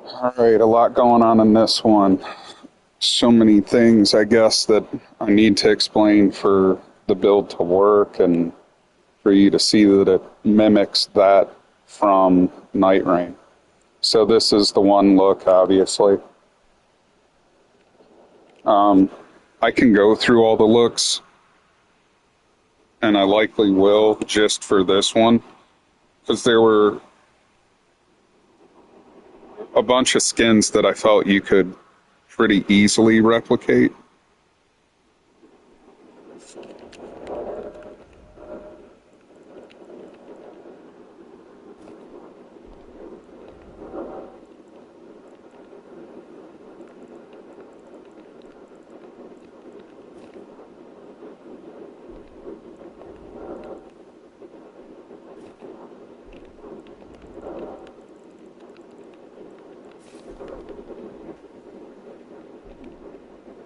Alright, a lot going on in this one. So many things, I guess, that I need to explain for the build to work and for you to see that it mimics that from Night Rain. So this is the one look, obviously. I can go through all the looks, and I likely will just for this one, because there were a bunch of skins that I felt you could pretty easily replicate.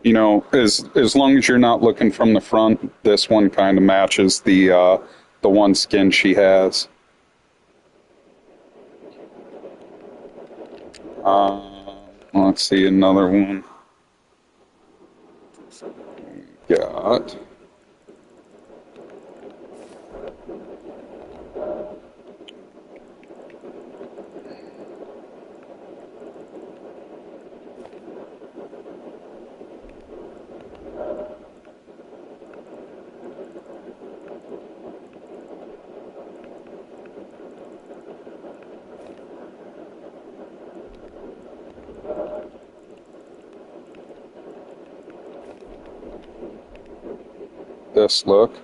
You know, as long as you're not looking from the front, this one kind of matches the one skin she has. Let's see another one. Got this look.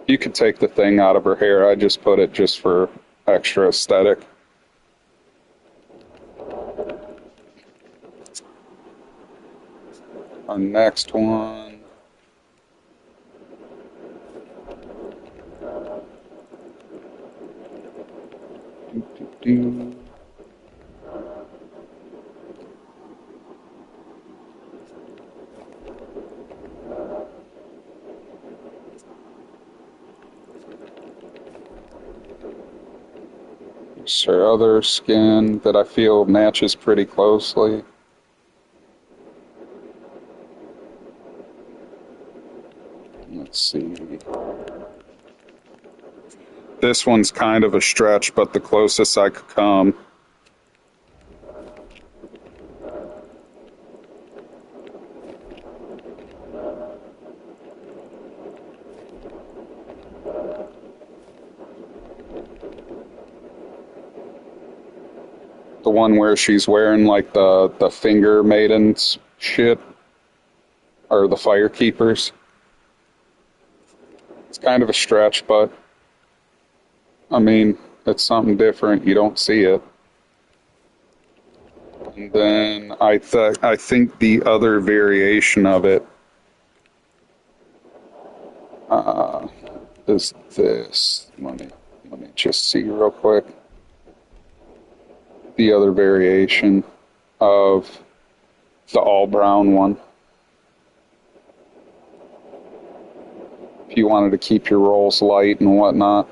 You could take the thing out of her hair. I just put it just for extra aesthetic. Our next one. Do. There's her other skin that I feel matches pretty closely. Let's see. This one's kind of a stretch, but the closest I could come. The one where she's wearing like the finger maidens shit, or the fire keepers. It's kind of a stretch, but I mean, it's something different. You don't see it. And then I think the other variation of it is this. Let me just see real quick. The other variation of the all brown one. If you wanted to keep your rolls light and whatnot.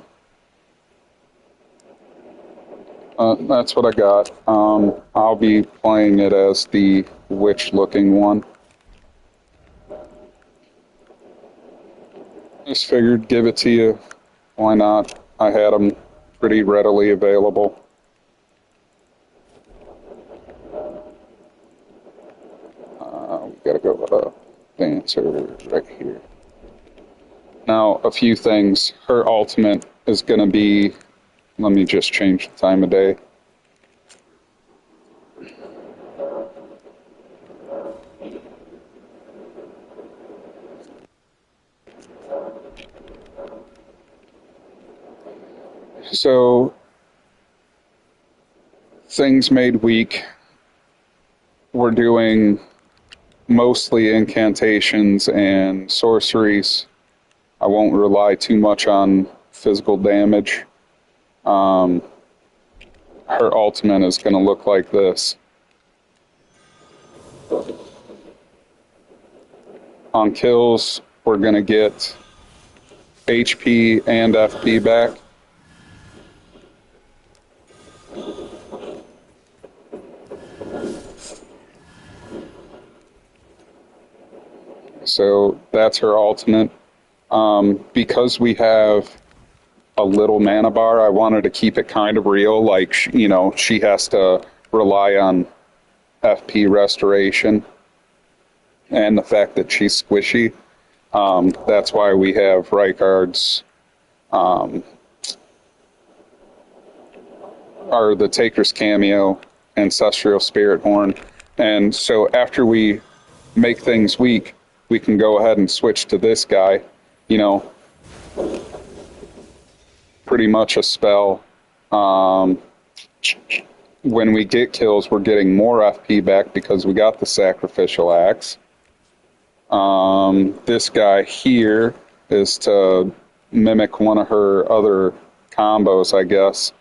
That's what I got. I'll be playing it as the witch-looking one. Just figured give it to you. Why not? I had them pretty readily available. We gotta go with a dancer right here. Now, a few things. Her ultimate is gonna be. Let me just change the time of day. So, things made weak. We're doing mostly incantations and sorceries. I won't rely too much on physical damage. Her ultimate is going to look like this. On kills, we're going to get HP and FP back. So that's her ultimate. Because we have a little mana bar, I wanted to keep it kind of real. Like, she has to rely on FP restoration and the fact that she's squishy. That's why we have Rykard's, or the Taker's cameo, Ancestral Spirit Horn. And so after we make things weak, we can go ahead and switch to this guy. Pretty much a spell. When we get kills, we're getting more FP back because we got the Sacrificial Axe. This guy here is to mimic one of her other combos, I guess.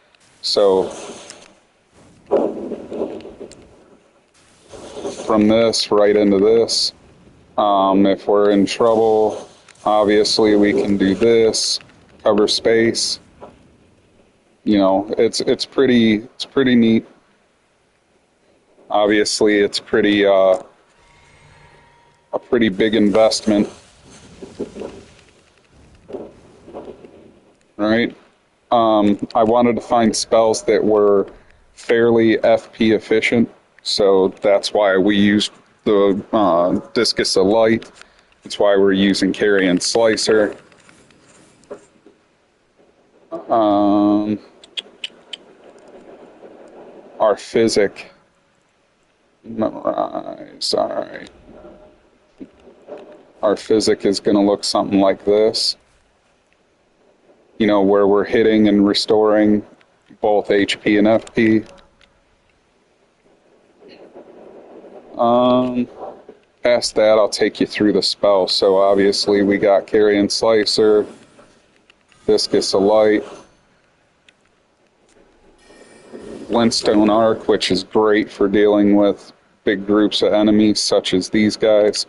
So from this right into this, if we're in trouble, obviously we can do this, cover space. It's pretty neat. Obviously, it's a pretty big investment, right? I wanted to find spells that were fairly FP efficient, so that's why we used the Discus of Light. That's why we're using Carrion Slicer. Our Physic. Memorize, all right. Our Physic is going to look something like this. Where we're hitting and restoring both HP and FP. Past that, I'll take you through the spell. So obviously we got Carrion Slicer, Discus of Light, Glintstone Arc, which is great for dealing with big groups of enemies such as these guys.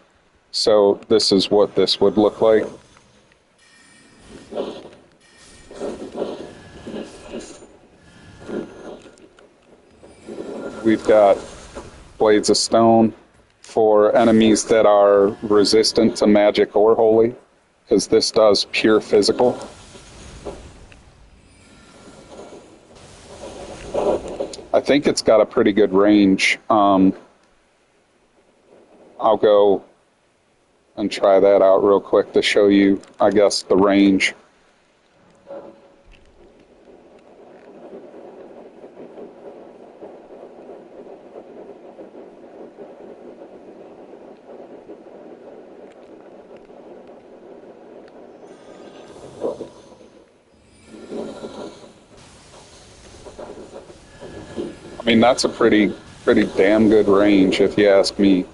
So this is what this would look like. We've got Blades of Stone for enemies that are resistant to magic or holy, because this does pure physical. I think it's got a pretty good range. I'll go and try that out real quick to show you, I guess, the range. I mean, that's a pretty damn good range, if you ask me.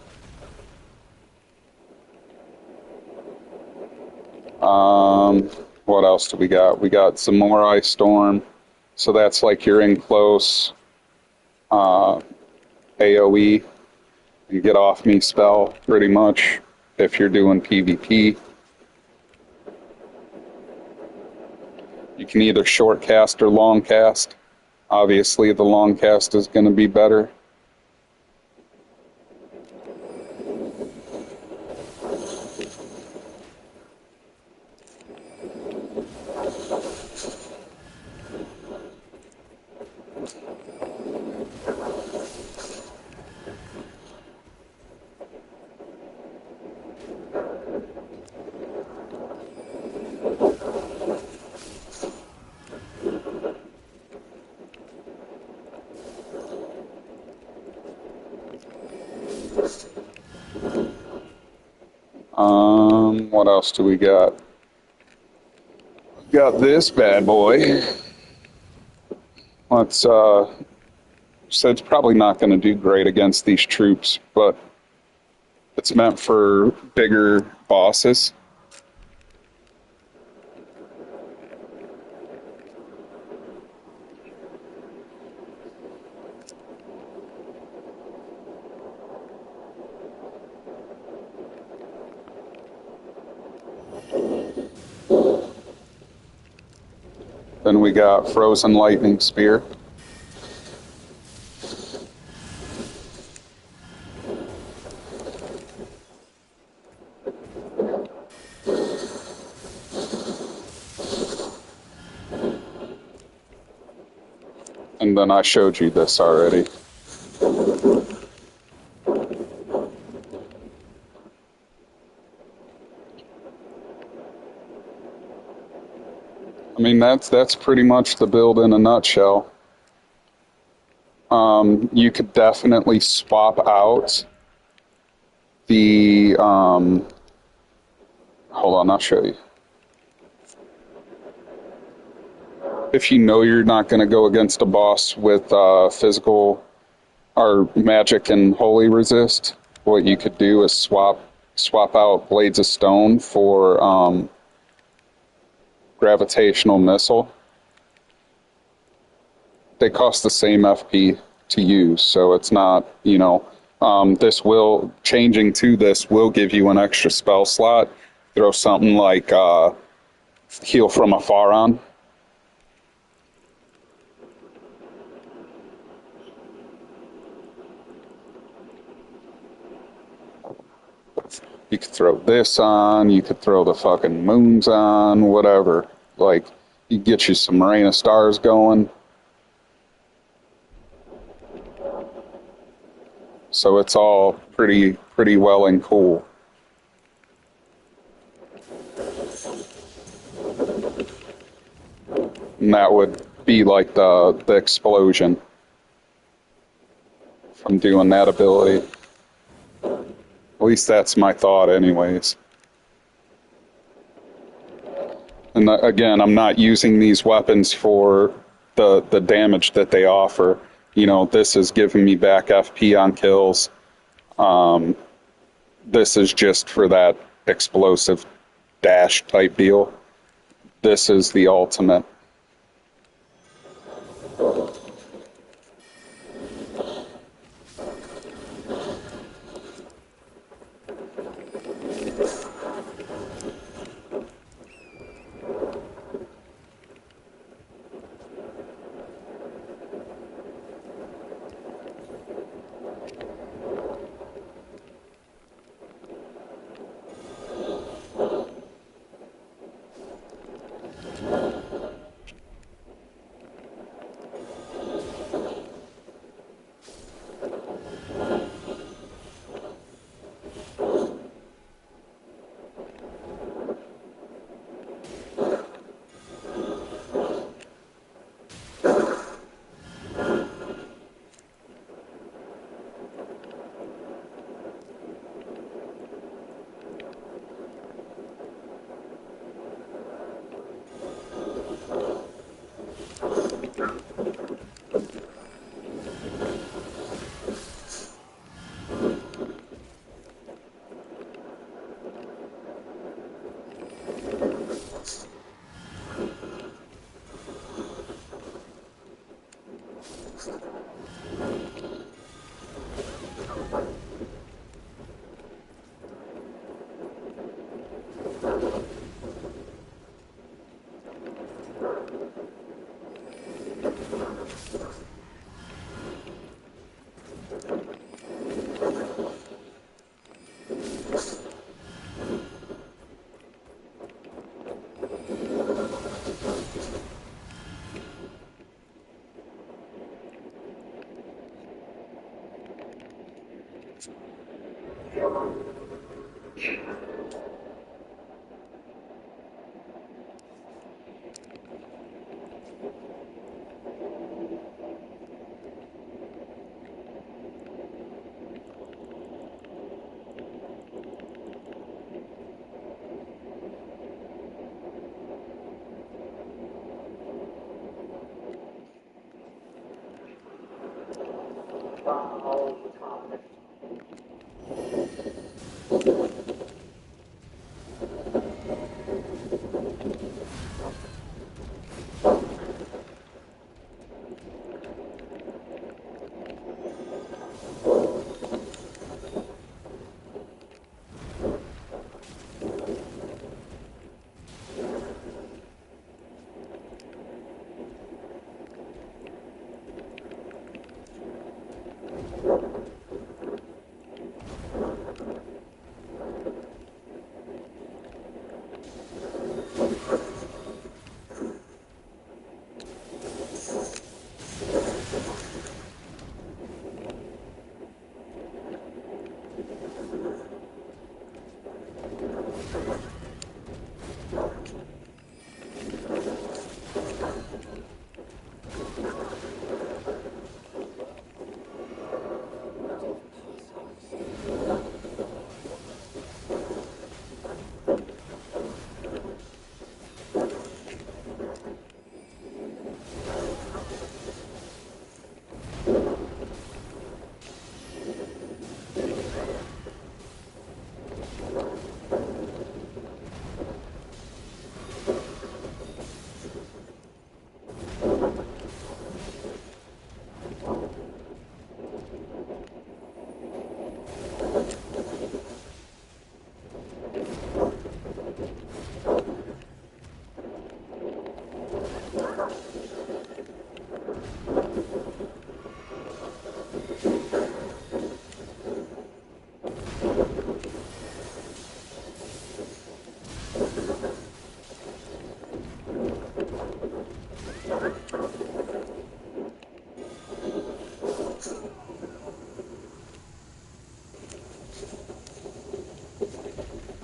What else do we got? We got some more Ice Storm. So that's like your in close AoE. You get off me spell, pretty much, if you're doing PvP. You can either short cast or long cast. Obviously, the long cast is going to be better. What else do we got? We got this bad boy. Let's so it's probably not going to do great against these troops, but it's meant for bigger bosses. Then we got Frozen Lightning Spear. And then I showed you this already. I mean, that's pretty much the build in a nutshell. You could definitely swap out the, hold on, I'll show you. If you know you're not going to go against a boss with physical or magic and holy resist, what you could do is swap out Blades of Stone for gravitational missile. They cost the same FP to use, so it's not, you know, changing to this will give you an extra spell slot. Throw something like Heal from Afar on. You could throw this on, you could throw the fucking moons on, whatever. Like, you get you some Rain of Stars going. So it's all pretty well and cool. And that would be like the explosion from doing that ability. At least that's my thought anyways. And again, I'm not using these weapons for the damage that they offer. You know, this is giving me back FP on kills. This is just for that explosive dash type deal. This is the ultimate.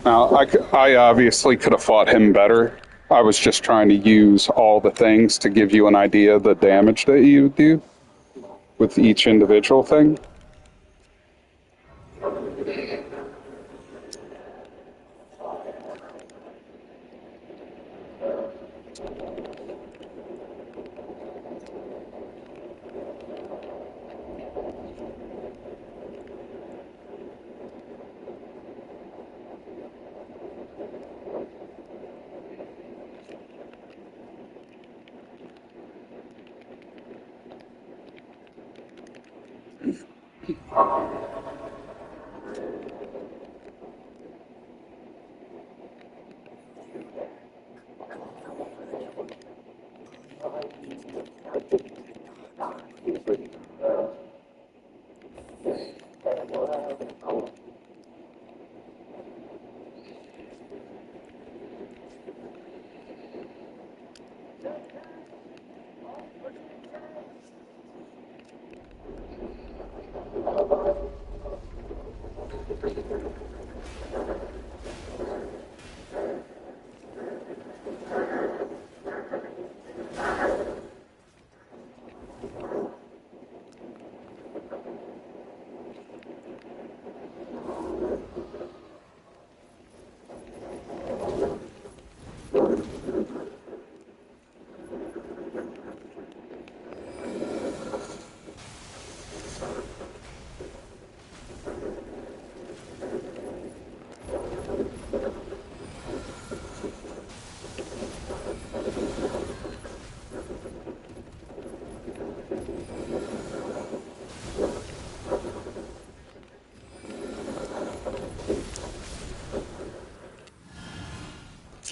Now, I obviously could have fought him better. I was just trying to use all the things to give you an idea of the damage that you do with each individual thing.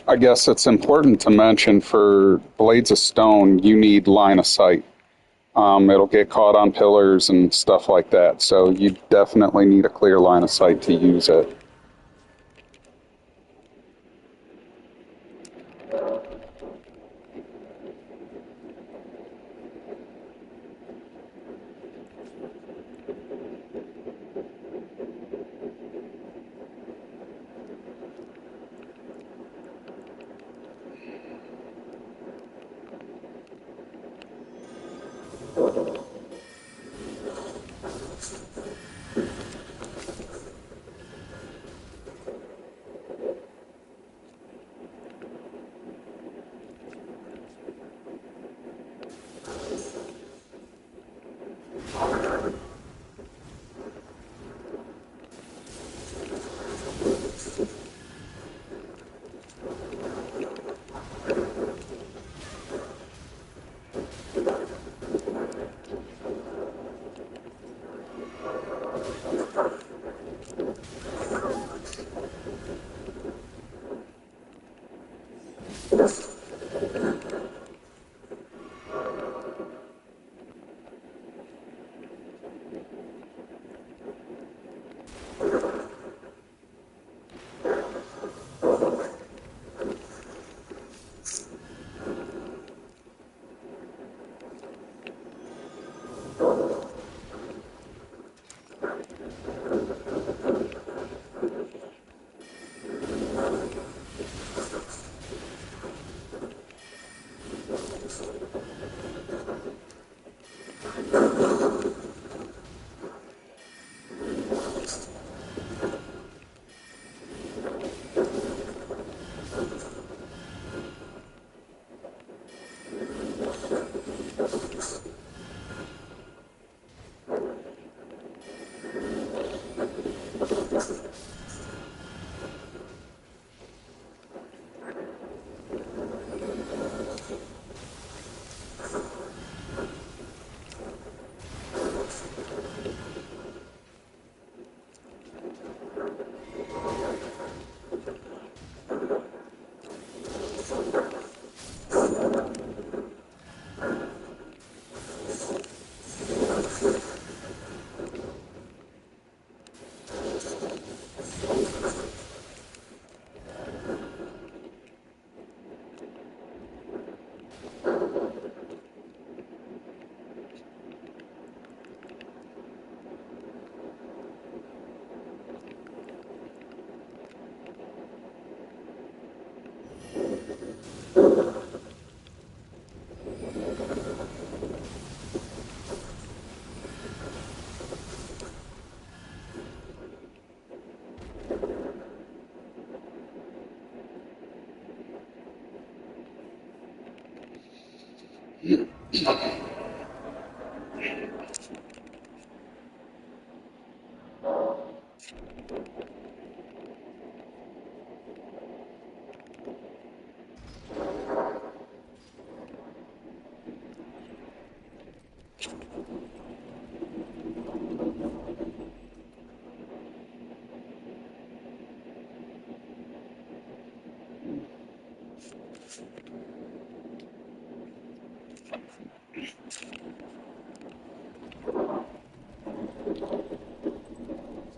I guess it's important to mention for blades of stone, you need line of sight. It'll get caught on pillars and stuff like that, so you definitely need a clear line of sight to use it.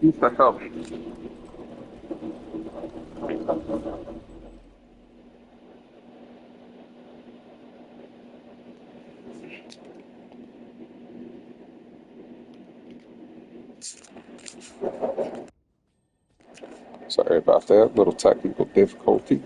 What the hell? Sorry about that. Little technical difficulty.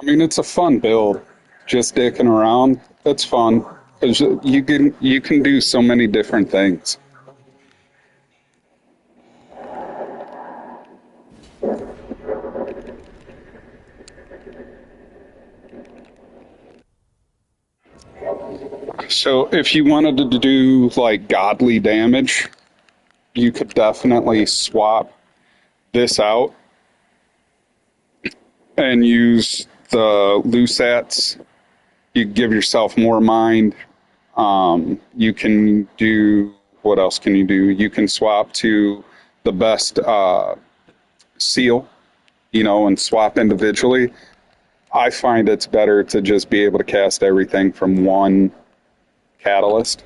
I mean, it's a fun build. Just dicking around, it's fun. 'Cause you can do so many different things. So if you wanted to do like godly damage, you could definitely swap this out and use the Lusats. You give yourself more mind. You can do, what else can you do? You can swap to the best seal, and swap individually. I find it's better to just be able to cast everything from one catalyst.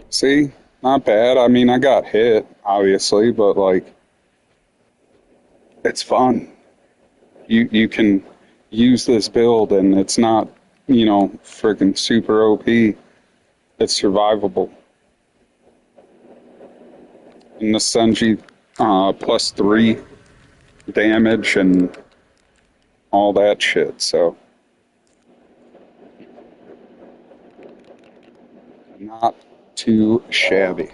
See, not bad. I mean, I got hit, obviously, but like, it's fun. You can use this build, and it's not, freaking super OP. It's survivable. And the Senji +3 damage and all that shit. So not too shabby.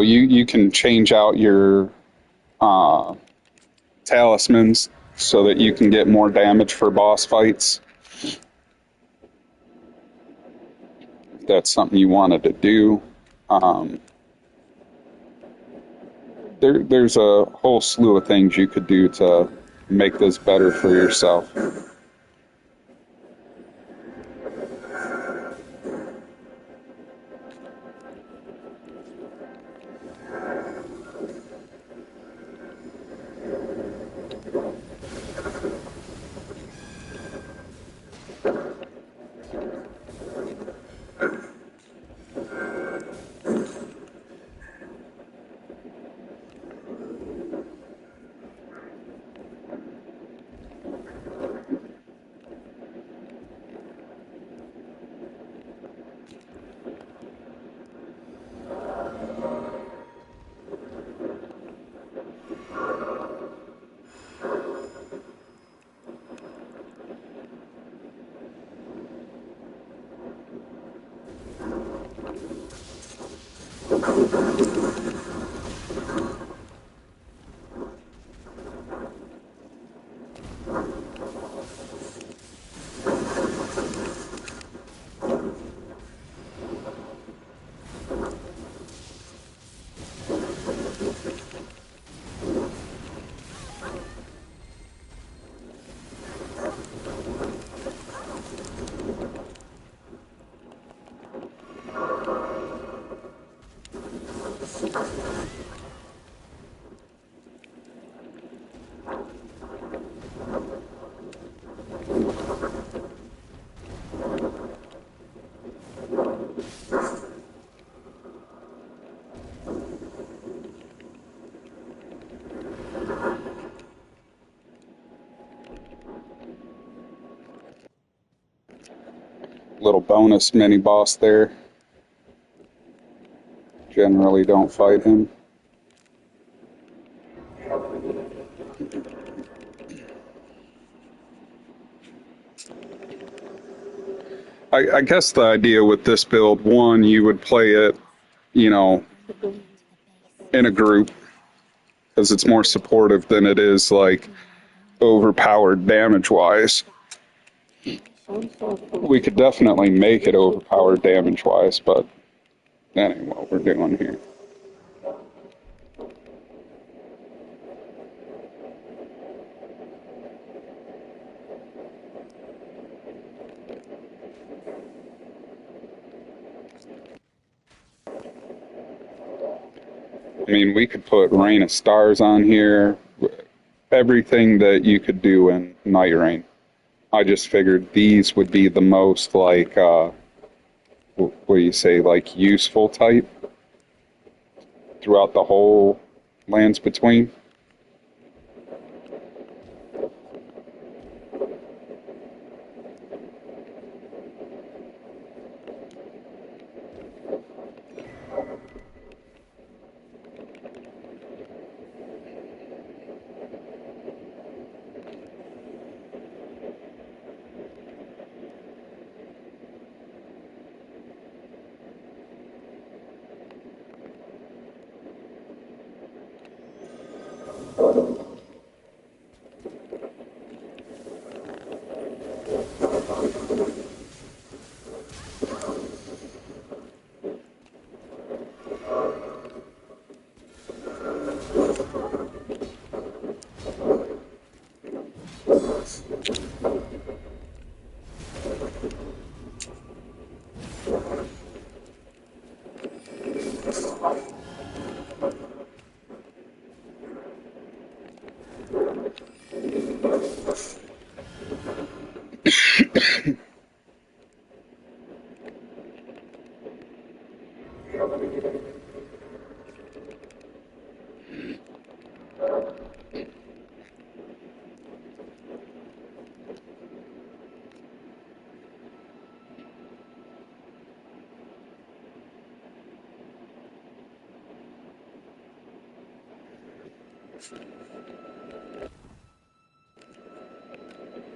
You can change out your uh, talismans so that you can get more damage for boss fights. If that's something you wanted to do. Um, there's a whole slew of things you could do to make this better for yourself. Little bonus mini boss there. Generally don't fight him. I guess the idea with this build, one, you would play it, you know, in a group, because it's more supportive than it is like overpowered damage wise. We could definitely make it overpowered damage wise, but that ain't what we're doing here. I mean, we could put Rain of Stars on here. Everything that you could do in Night Rain. I just figured these would be the most, like, what do you say, like, useful type throughout the whole Lands Between.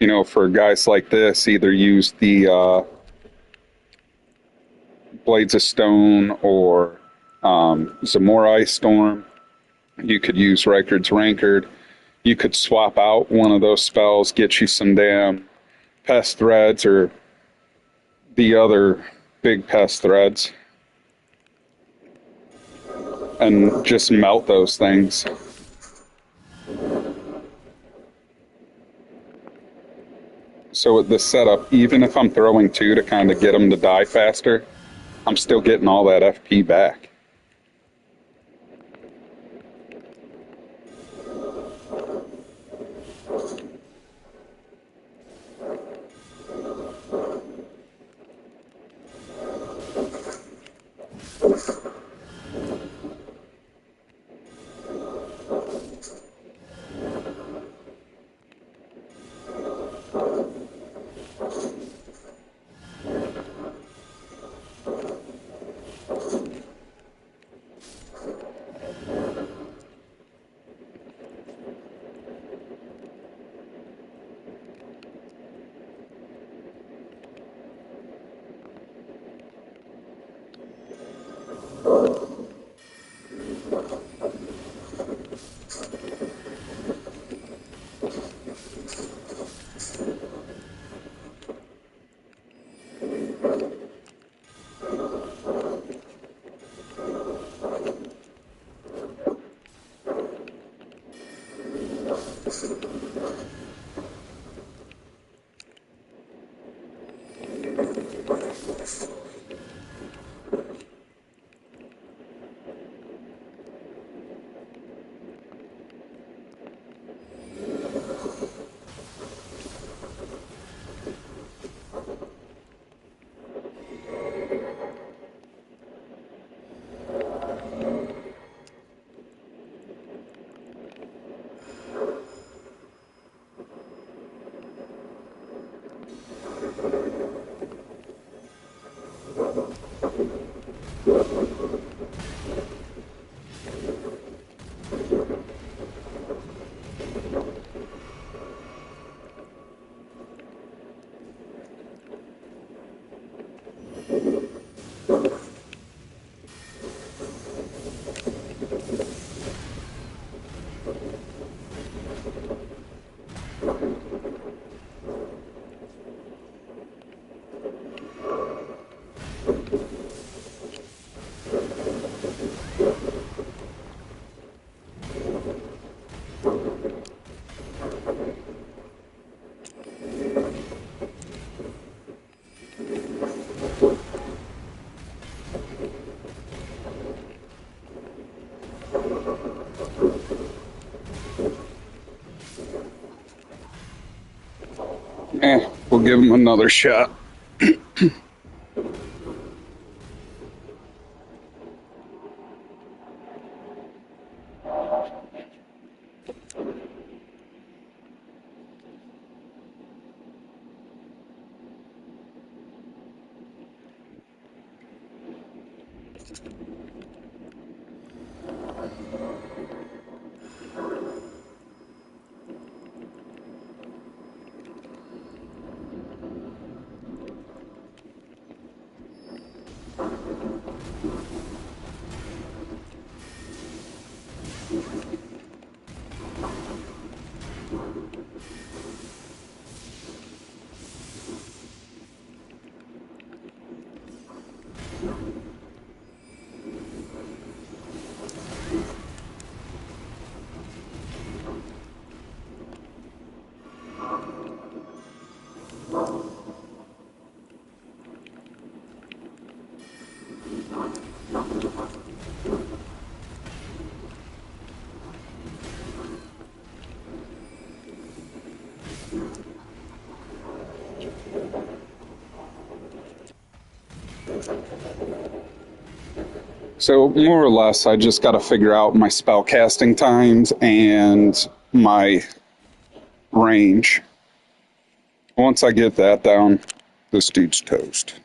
You know, for guys like this, either use the Blades of Stone or Zamorai Storm. You could use Reichard's Rankard. You could swap out one of those spells, get you some damn pest threads or the other big pest threads, and just melt those things. So with this setup, even if I'm throwing two to kind of get them to die faster, I'm still getting all that FP back. We'll give him another shot. So more or less, I just got to figure out my spell casting times and my range. Once I get that down, this dude's toast.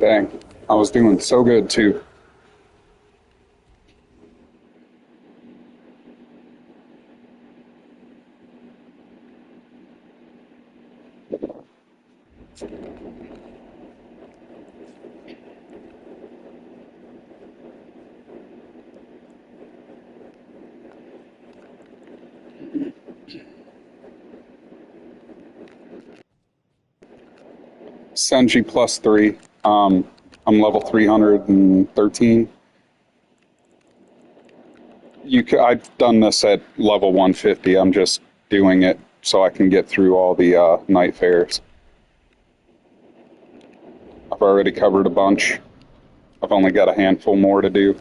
Dang, I was doing so good too. It's NG+3. I'm level 313. I've done this at level 150. I'm just doing it so I can get through all the Nightfarers. I've already covered a bunch. I've only got a handful more to do.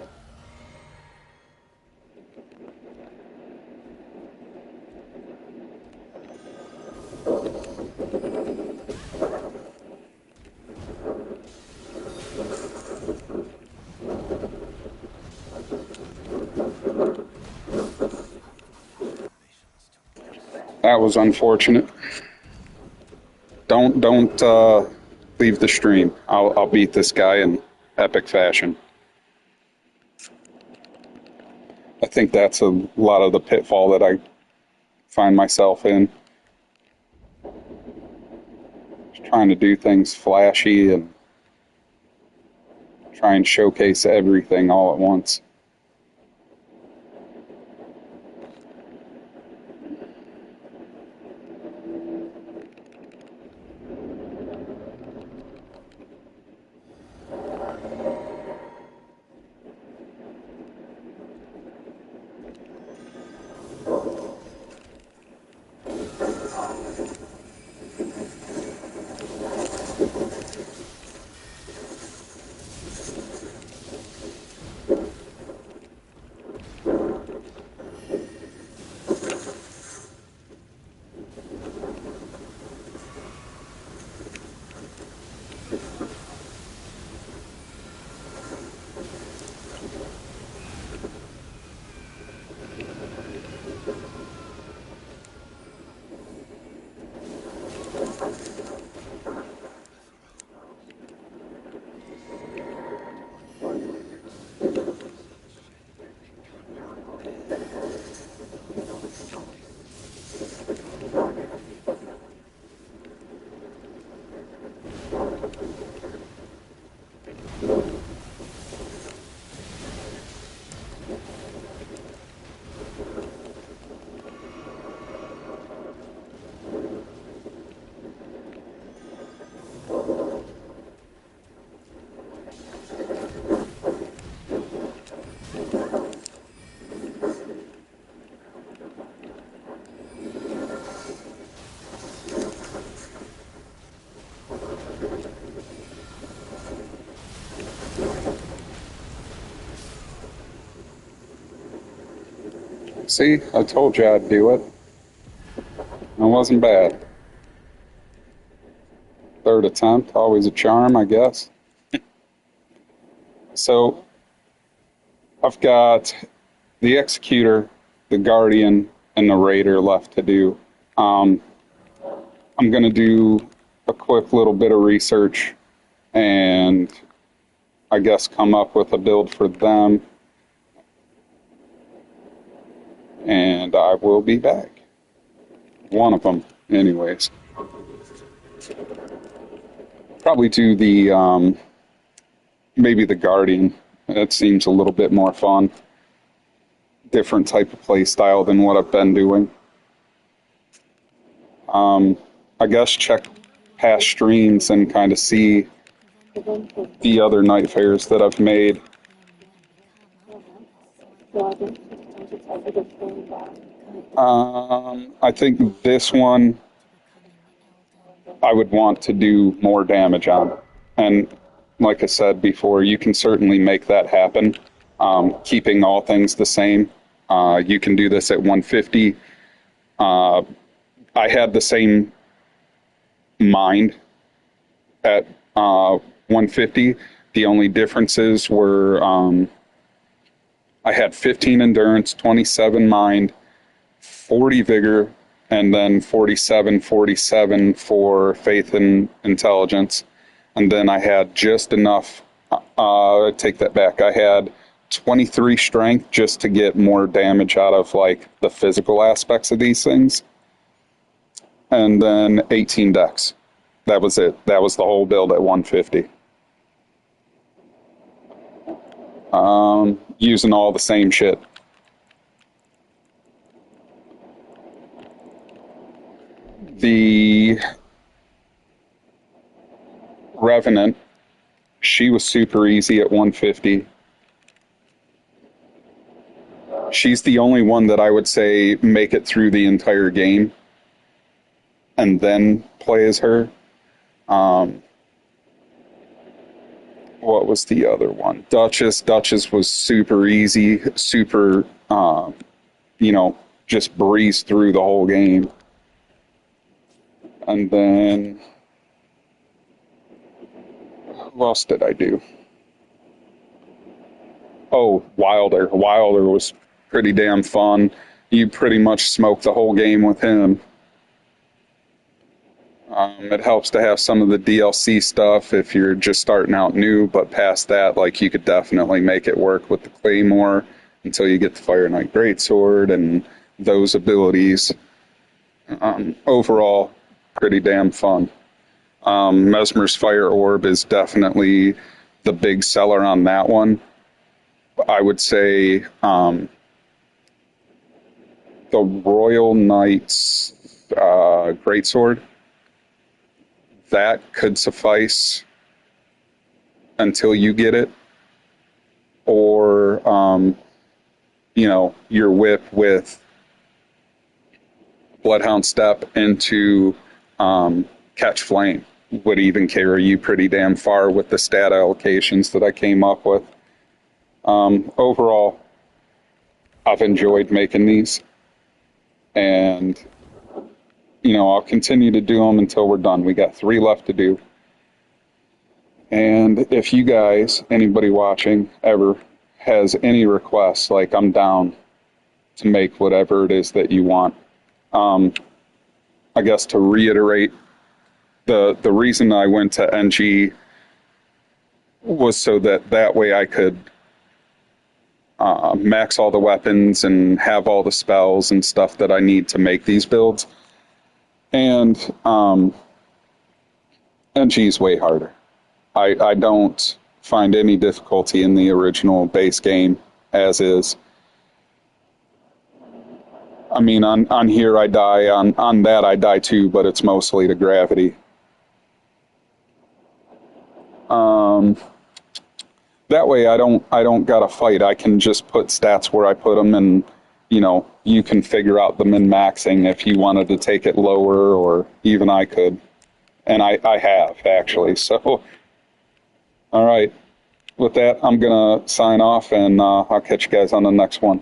That was unfortunate. Don't leave the stream. I'll beat this guy in epic fashion. I think that's a lot of the pitfall that I find myself in. Just trying to do things flashy and try and showcase everything all at once. See, I told you I'd do it. It wasn't bad. Third attempt, always a charm, I guess. So, I've got the Executor, the Guardian, and the Raider left to do. I'm going to do a quick little bit of research and I guess come up with a build for them. And I will be back. One of them, anyways. Probably do the, maybe the Guardian. That seems a little bit more fun. Different type of play style than what I've been doing. I guess check past streams and kind of see the other Nightfarers that I've made. I think this one I would want to do more damage on. And like I said before, you can certainly make that happen, keeping all things the same. You can do this at 150. I had the same mind at 150. The only differences were I had 15 endurance, 27 mind, 40 vigor, and then 47 for faith and intelligence. And then I had just enough, take that back. I had 23 strength just to get more damage out of like the physical aspects of these things. And then 18 dex. That was it. That was the whole build at 150. Using all the same shit. The Revenant, she was super easy at 150. She's the only one that I would say make it through the entire game and then play as her. What was the other one? Duchess. Duchess was super easy, super, just breeze through the whole game. And then, who else did I do? Oh, Wilder. Wilder was pretty damn fun. You pretty much smoked the whole game with him. It helps to have some of the DLC stuff if you're just starting out new, but past that, like, you could definitely make it work with the Claymore until you get the Fire Knight Greatsword and those abilities. Overall, pretty damn fun. Mesmer's Fire Orb is definitely the big seller on that one. I would say the Royal Knight's Greatsword, that could suffice until you get it. Or, your whip with Bloodhound Step into Catch Flame would even carry you pretty damn far with the stat allocations that I came up with. Overall, I've enjoyed making these, and I'll continue to do them until we're done. We got 3 left to do. And if you guys, anybody watching, ever has any requests, like, I'm down to make whatever it is that you want. I guess to reiterate, the reason I went to NG was so that way I could max all the weapons and have all the spells and stuff that I need to make these builds. And NG's way harder. I don't find any difficulty in the original base game as is. I mean, on here I die, on that I die too, but it's mostly to gravity. That way I don't gotta fight. I can just put stats where I put them, and you can figure out the min-maxing if you wanted to take it lower, or even I could. And I have, actually. So, all right. With that, I'm going to sign off, and I'll catch you guys on the next one.